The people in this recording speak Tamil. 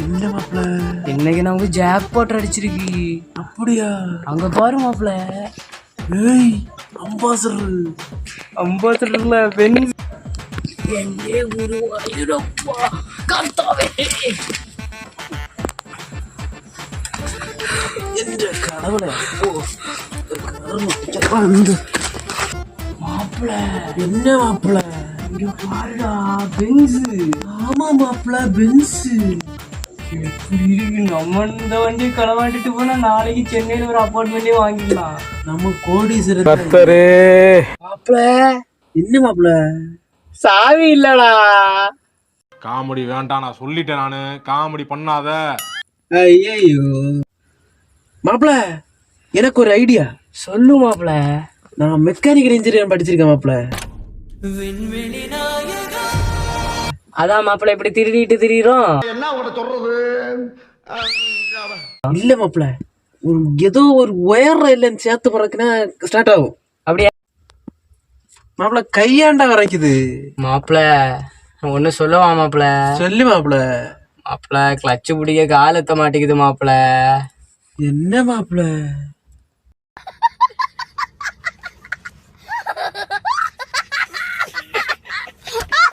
என்ன மாப்பிள்ள? இன்னைக்கு நமக்கு ஜாக் பாட் அடிச்சிருக்கு. அப்படியா? அங்க பாரு மாப்பிள்ள. ஏய், அம்பாசடர். அம்பாசடர்ல பென்ஸ். என்னே குருவாயூரப்பா கர்த்தாவே. என்ற கடவுளே. வந்து மாப்பிள்ள என்ன மாப்பிள்ள? இங்க பாருடா பென்ஸ். ஆமா மாப்பிள்ள, பென்ஸ். எப்படி இருக்கு? நம்ம இந்த வண்டி களவாண்டிட்டு போனா நாளைக்கு சென்னையில ஒரு அப்பார்ட்மெண்டே வாங்கிடலாம். நம்ம கோடீஸ்வரர். மாப்பிள்ள என்ன மாப்பிள்ள? சாவி இல்லடா. காமெடி வேண்டாம், நான் சொல்லிட்டேன். நானு காமெடி பண்ணாத. ஐயோ மாப்பிள்ள, எனக்கு ஒரு ஐடியா. சொல்லு மாப்பிள்ள. நான் மெக்கானிக்கல் இன்ஜினியர் படிச்சிருக்கேன் மாப்பிள்ள. அதான் மாப்பிள்ள இப்படி திருடிட்டு திரியிறோம். இல்ல மாப்பிள்ள, ஒரு ஏதோ ஒரு ஒயர் இல்லைன்னு சேர்த்து பிறக்குன்னா ஸ்டார்ட் ஆகும். அப்படியா மாப்பிள்ள? கையாண்டா வரைக்குது மாப்பிள்ள. ஒண்ணு சொல்லவா மாப்பிள்ள? சொல்லு மாப்பிள்ள. மாப்பிள்ள கிளச்சு பிடிக்க காலத்த மாட்டேங்குது மாப்பிள்ள. என்ன மாப்பிள்ள?